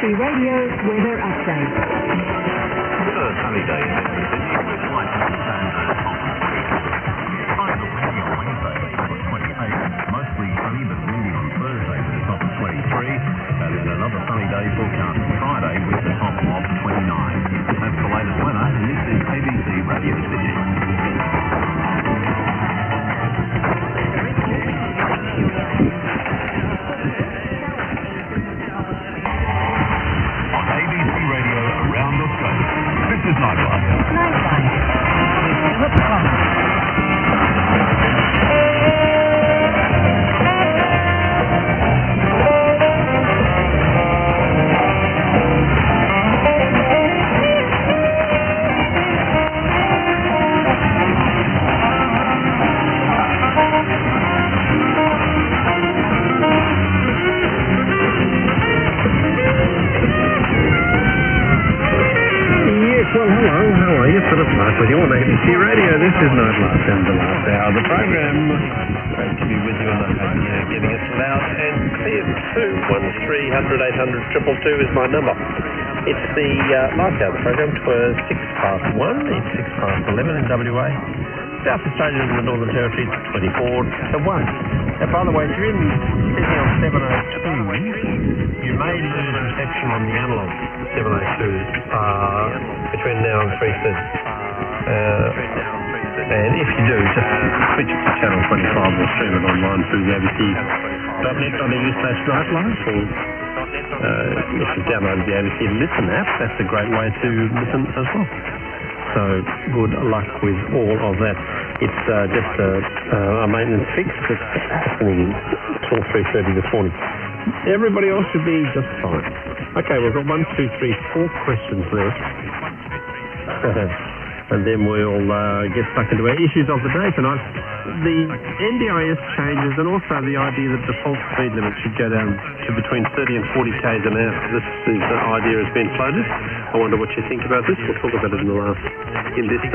Radio weather update. A sunny day takes the city with light winds and partly windy on Wednesday with a top of 28, mostly sunny but windy on Thursday with a top of 23, and then another sunny day forecast Friday with the top of 29. That's the latest weather, and this is ABC Radio City. This is Nightlife. Well, hello, how are you? Philip Mark with you on ABC Radio. This is Nightlife and the last hour of the program. Great to be with you, and I hope you're getting us loud and clear. 213 800 222 is my number. It's the last hour of the program, 6 past 1. It's 6 past 11 in WA. South Australia and the Northern Territory, it's 24 to 1. Now, by the way, if you're in Sydney on 702, you may lose reception on the analogue 702 between now and 3:30. And if you do, just switch it to channel 25 or stream it online through the abc.net.au/nightlife, or if you download the ABC Listen app, that's a great way to listen as well. So good luck with all of that. It's just a maintenance fix that's happening till 3:30 this morning. Everybody else should be just fine. Okay, we've got 1, 2, 3, 4 questions left. And then we'll get stuck into our issues of the day tonight. The NDIS changes, and also the idea that default speed limit should go down to between 30 and 40 k's an hour. This is the idea has been floated. I wonder what you think about this. We'll talk about it the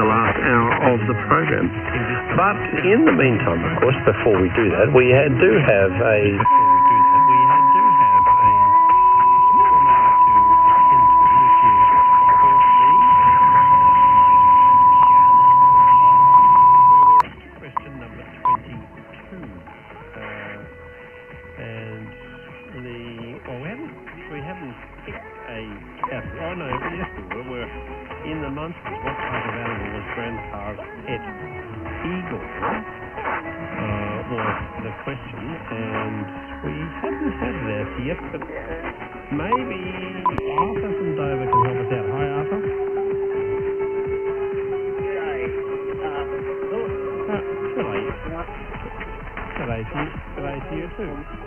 last hour of the program. But in the meantime, of course, before we do that, we do have a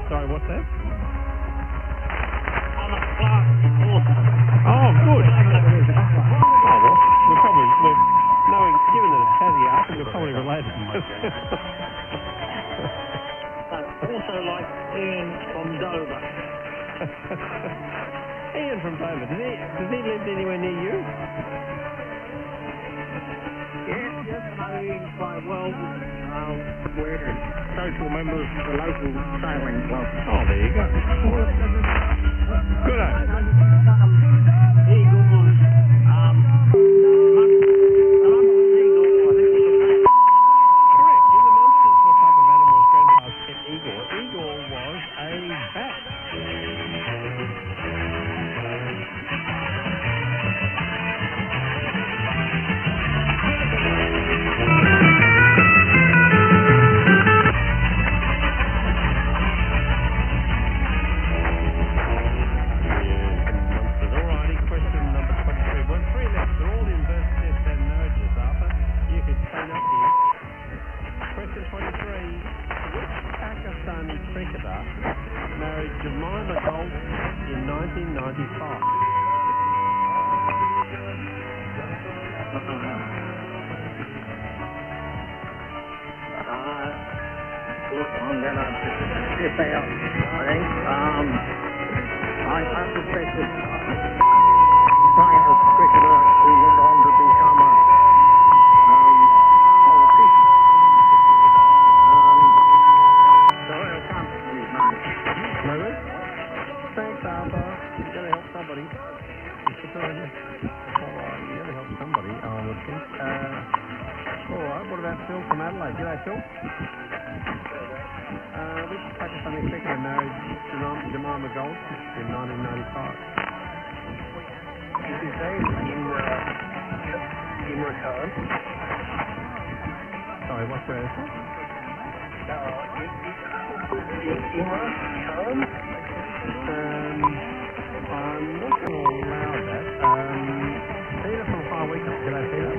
Sorry, what's that? I'm a class horse. Oh, good. Oh, well, we're knowing, given that it's Tassie up, we're probably related. Also like Ian from Dover. Ian from Dover. Does he live anywhere near you? Yes, I know Ian quite well. We're social members of the local sailing club. Oh, there you go. Good on. Eagles, correct, in the Munsters. What type of animal was Grandpa's pet eagle? Eagle was a bat. Look, I'm going to step out, I think. I suspect that playing as cricketer who went on to become a politician. So I can't use money. Maybe? Thanks, Arthur. You're going to help someone. buddy. You never help somebody, I would think. All right, what about Phil from Adelaide? G'day, Phil. Which Pakistani executive married Jemima Goldsmith in 1995? His name is Imran Khan. Sorry, what's your answer? Imran Khan? I'm not going to allow that. Peter from Far Weekend. G'day, Peter.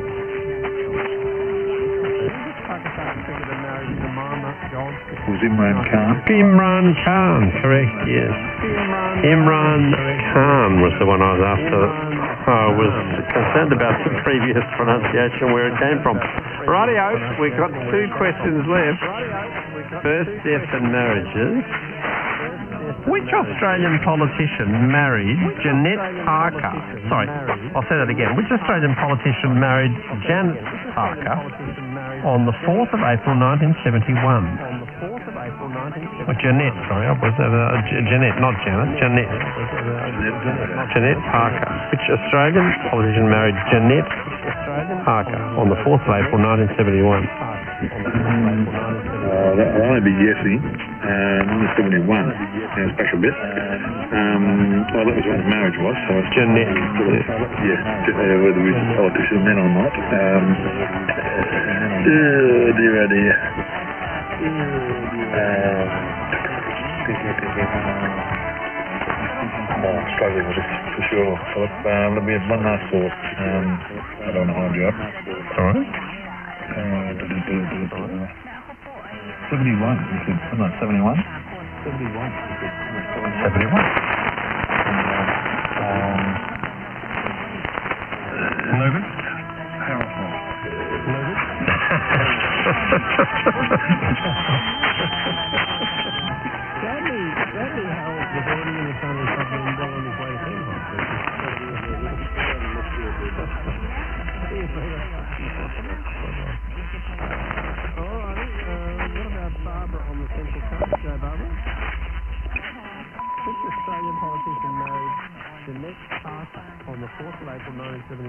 Which Pakistani executive married Jemima Goldsmith? Was Imran Khan. Imran Khan, correct, yes. Imran Khan was the one I was after. I was concerned about the previous pronunciation, where it came from. Rightio, we've got 2 questions left. First, deaths and marriages. Which Australian politician married Jeanette Parker? Sorry, I'll say that again. Which Australian politician married Janet Parker on the 4th of April 1971? Jeanette, sorry, I was Jeanette, not Janet. Jeanette. Jeanette Parker. Which Australian politician married Jeanette Parker on the 4th of April 1971? I'll only be guessing. 1971. Special bit. Well, that was when the marriage was. So Jeanette. Whether he's a politician then or not. Dear. I'm struggling with this for sure, Philip. Let me have one last thought. I don't want to hold you up. All right. 71, you said. No, 71? 71. 71. Logan? Sadly, Harold was already in the family company and well on his way to Penrith. Alrighty, what about Barbara on the Central Coast? Joe Barbara? Which Australian politician married Jeanette Parker on the 4th of April 1971?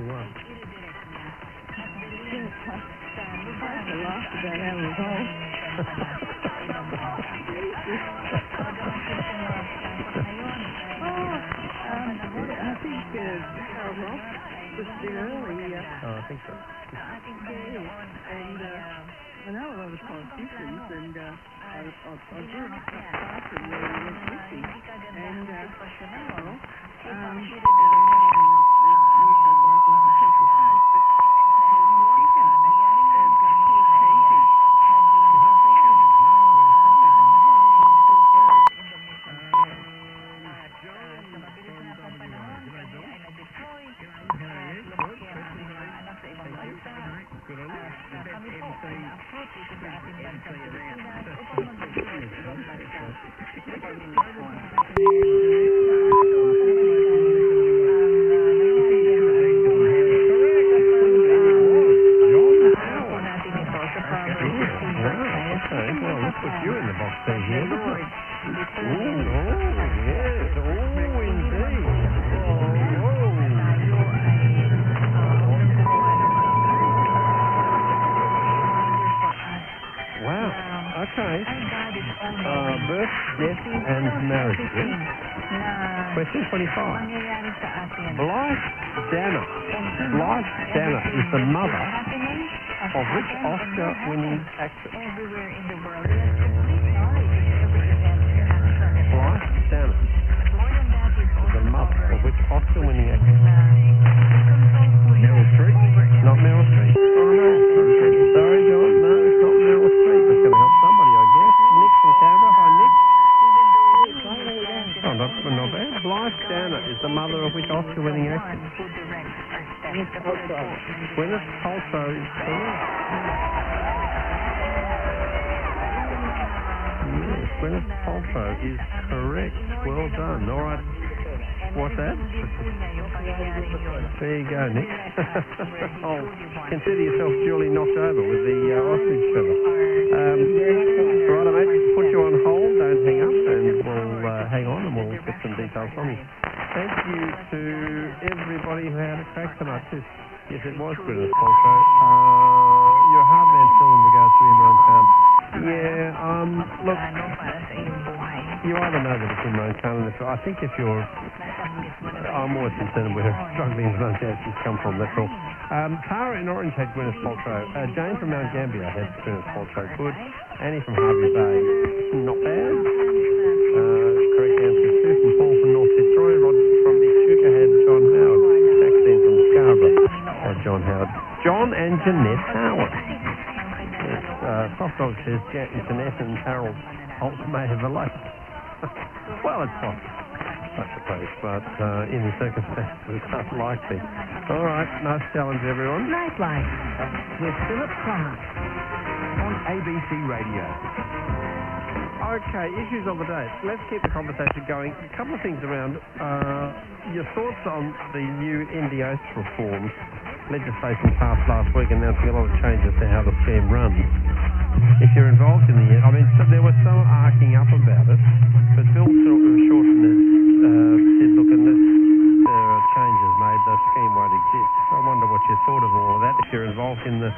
I think so. And I know a lot of politicians, and I did party where we went missing. And birth, death and marriages. Question 25. Blythe Danner is the mother of which Oscar-winning actress? Blythe Danner is the mother of which Oscar-winning actress? Meryl Streep? Not Meryl Streep. Oh no. Sorry, John. No, it's not Meryl Streep. It's going to help somebody, I guess. Nick from Canberra. Hi, Nick. Oh, not bad. Blythe Danner is the mother of which Oscar-winning actress? Gwyneth Paltrow is correct. Yes, Gwyneth Paltrow is correct. Well done. All right. What's that? There you go, Nick. Oh, consider yourself duly knocked over with the ostrich feather. Right, mate, put you on hold, don't hang up, and we'll hang on and we'll get some details from you. Thank you to everybody who had a crack tonight too. Yes, it was Gwyneth Paltrow. You're a hard man still in regards to Imran Khan. Yeah, look, you either know that it's Imran Khan, and I think if you're... I'm always concerned where struggling pronunciations come from, that's all. Tara in Orange had Gwyneth Paltrow. Jane from Mount Gambier had Gwyneth Paltrow. Good. Annie from Harvey Bay, not bad. Correct answer. Sue from Paul from North Fitzroy. Rod from Echuca had John Howard. Maxine from Scarborough had John Howard. John and Jeanette Howard. Yes, Soft Dog says Jeanette and Harold Holt may have eloped. Well, it's possible, I suppose, but in the circumstances, it's unlikely. All right, nice challenge, everyone. Nightlife with Philip Clark on ABC Radio. Okay, issues of the day. Let's keep the conversation going. A couple of things around. Your thoughts on the new NDOS reforms, legislation passed last week announcing a lot of changes to how the scheme runs. If you're involved in the... I mean, so there was some arcing up about it, but Bill Shorten said, look, unless there are changes made, the scheme won't exist. I wonder what you thought of all of that, if you're involved in the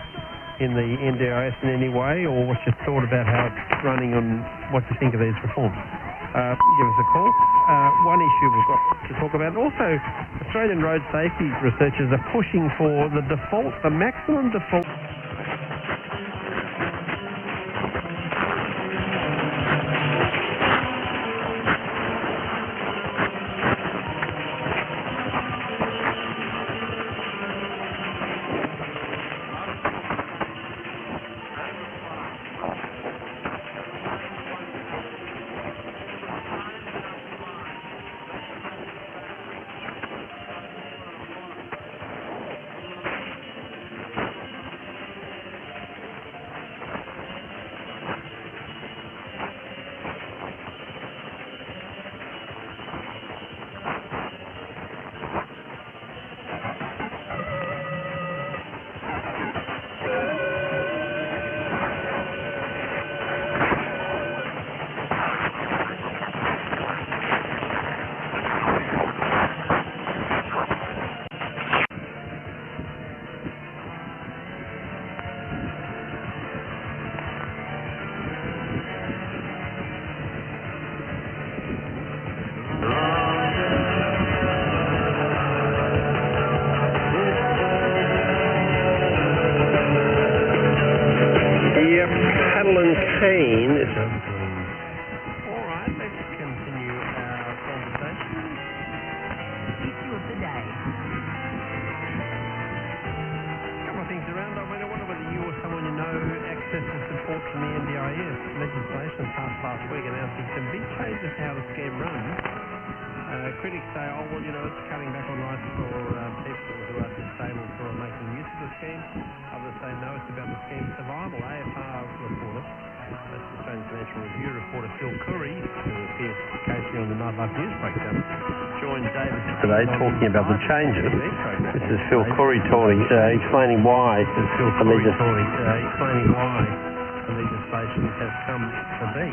NDIS in any way, or what you thought about how it's running and what you think of these reforms. Give us a call. One issue we've got to talk about. Also, Australian road safety researchers are pushing for the maximum default... Critics say, oh, well, you know, it's cutting back on life for people who are disabled who are making use of the scheme. Others say, no, it's about the scheme's survival. AFR reporter, that's the Australian Financial Review reporter Phil Curry, who appears occasionally on the Nightlife News program, joined David today talking about the changes. This is Phil Curry explaining why the legislation has come to be.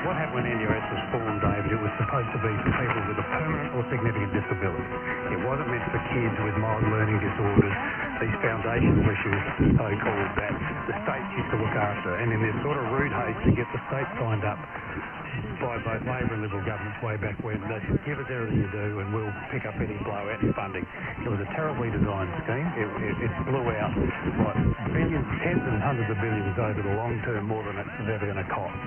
What happened when NDOS was formed, David? It was supposed to be for people with a permanent or significant disability. It wasn't meant for kids with mild learning disorders, these foundational issues, so-called, that the states used to look after. And in this sort of rude haste to get the states signed up by both Labor and Liberal governments way back when, that give us everything you do and we'll pick up any blowout in funding. It was a terribly designed scheme. It blew out like billions, tens and hundreds of billions over the long term, more than it's ever going to cost.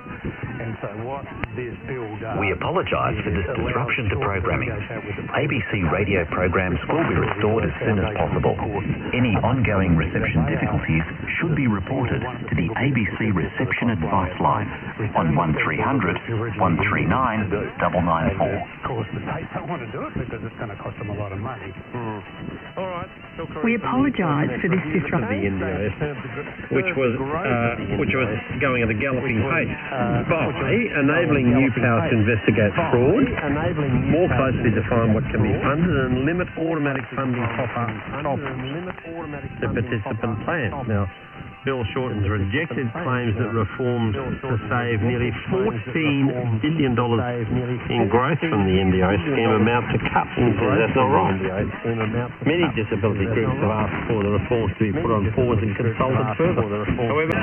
And so what this bill does... We apologise for this disruption to programming. ABC radio programs will be restored as soon as possible. Any ongoing reception difficulties should be reported to the ABC Reception Advice Line on 1300 139 994. Of course, the states don't want to do it because it's going to cost them a lot of money. All right. We apologise for this The disruption. NDIS, which was going at a galloping pace by enabling new powers to investigate fraud, more closely define what can be funded, and limit automatic funding top-up the participant plan. Now, Bill Shorten's rejected claims that reforms to save nearly $14 billion in growth from the NDIS scheme amount to cuts, and says that's not right. Many disability groups have asked for the reforms to be put on pause and consulted further. However,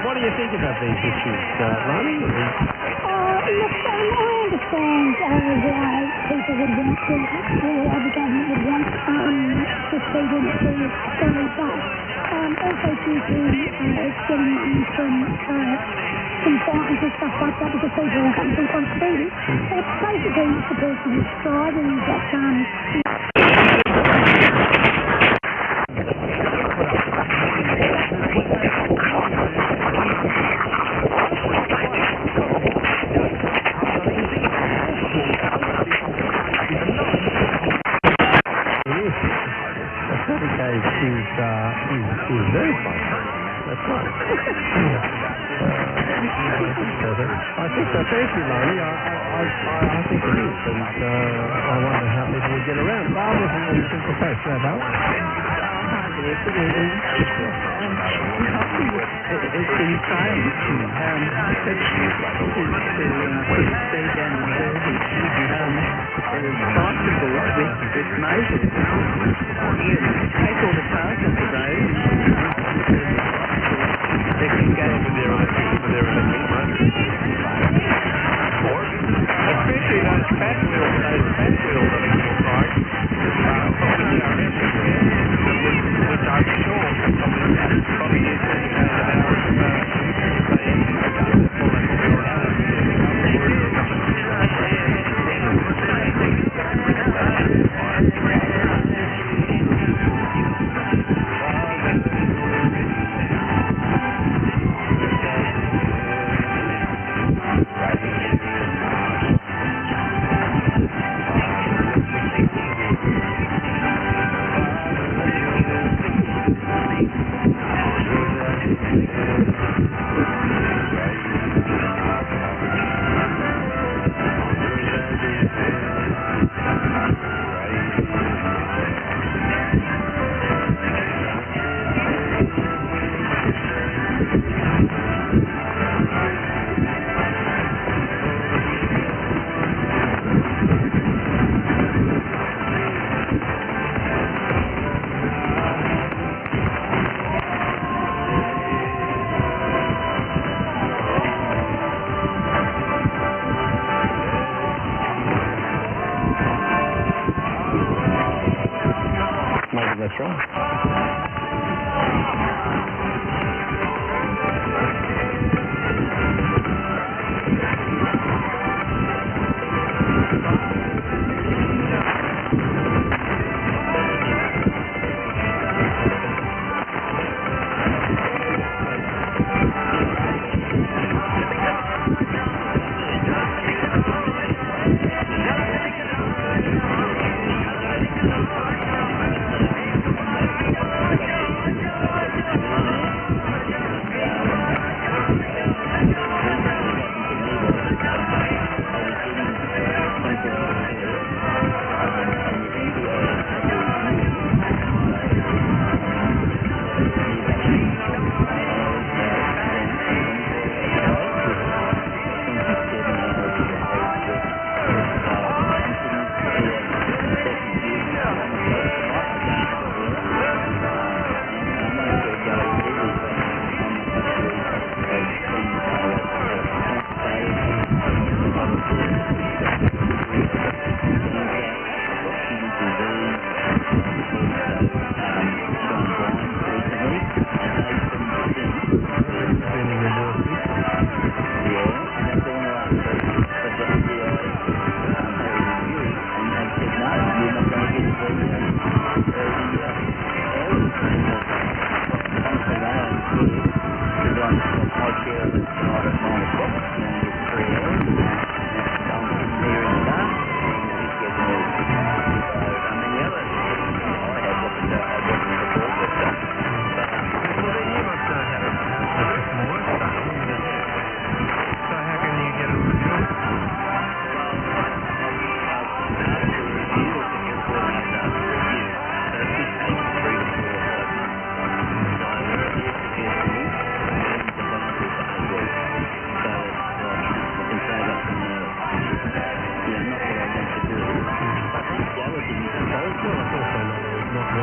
what do you think about these issues, Lani? Look, I understand why people would want to, or the government would want to feed into Australia, but also due to getting money from fines and stuff like that because people haven't been contributing. So it's basically the person who's driving that is very fun. That's right. I think so. Thank you, Lani. I think it is, and I wonder how people would get around. Barbara from the Central Coast, Barbara. It's been trying to put speed down the surface possible with Moses. Take all the cars off the road. They can go with their electric motors. Especially those fat wheels that are cars, which I'm sure probably is That's right.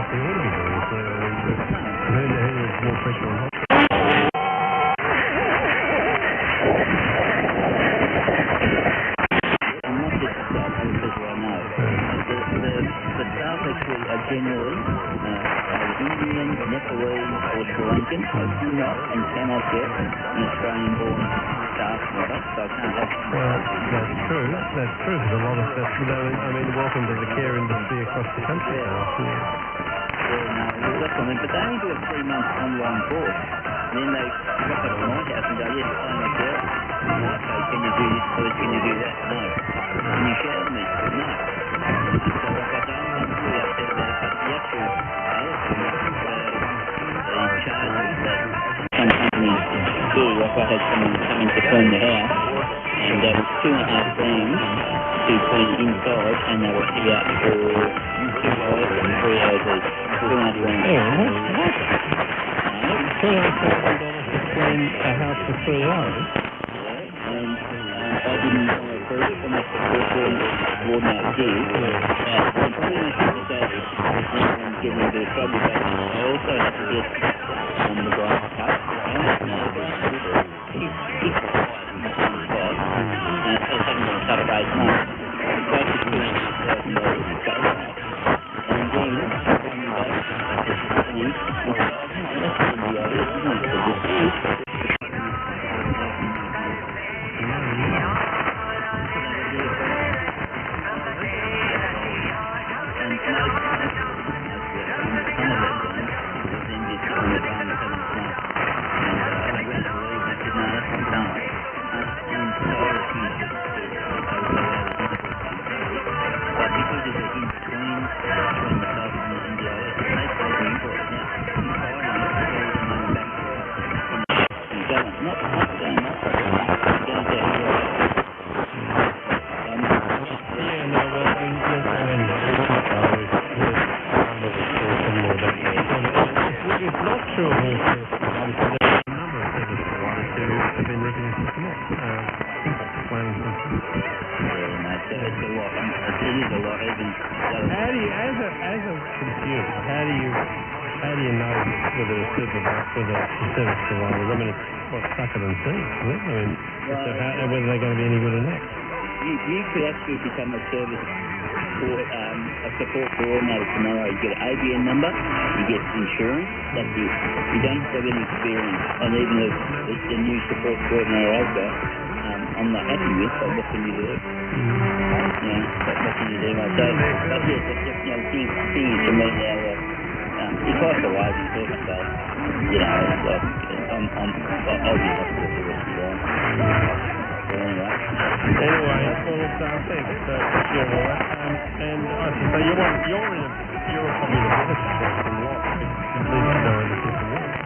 they ought to be doing. So, who's more pressure on hospitals? The staff actually are generally Indian, Nepalese or Sri Lankan. I do not and cannot get an Australian-born staff member, so I can't help. Well, that's true. That's true, because a lot of that's, I mean, welcome to the care industry across the country now. That's something, but they only do a 3-month online course. And then they rock up to my house and go, yes, I'm a girl. Okay, can you do this, please? Can you do that? No. Can you shower me? No. So like I don't want to be upset about it, but the actual other thing is the charges that some companies do. Like I had someone coming to clean the house, and that was $2.5 grand to clean inside, and they were fit out for 2 hours and 3 hours each. $2.5 grand. Yeah, what? $2,500 to clean a house for 3 hours? And I didn't want to approve it from the support coordinator here. I'm pretty much going to say I'm getting a bit of trouble, but I also have to get the grass cut. I don't know the grass cut. It's quiet in the same spot. And I haven't got to cut it 8 months. It's close to $2,500 to cut it. And then, when you go to the that's the idea, isn't it? Whether they're going to be any good or not. You could actually become a service or a support coordinator tomorrow. You get an ABN number, you get insurance, that's it. You don't have any experience. And even the new support coordinator I've got, I'm not happy with, but what can you do? What can you do, mate? So, but yes, the thing is to me now, if I feel away and talk myself, I'll be hospital for the rest of the day. Anyway, well, thanks. You're all right. And I should say, you're probably in a better situation than what, at least you know where the system works.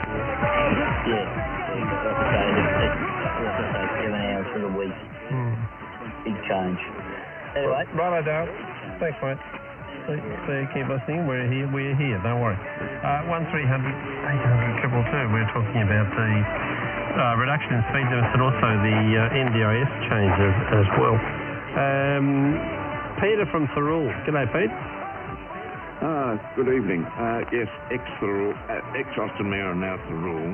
Yeah. Like I say, 7 hours for the week. Big change. Anyway. Right, Dale. Thanks, mate. So keep listening. We're here. Don't worry. 1300 800 222. We're talking about the reduction in speed limits and also the NDIS changes as well. Peter from Thirroul. G'day, Pete. Good evening. Yes, ex-Austin Mayor and now Thirroul.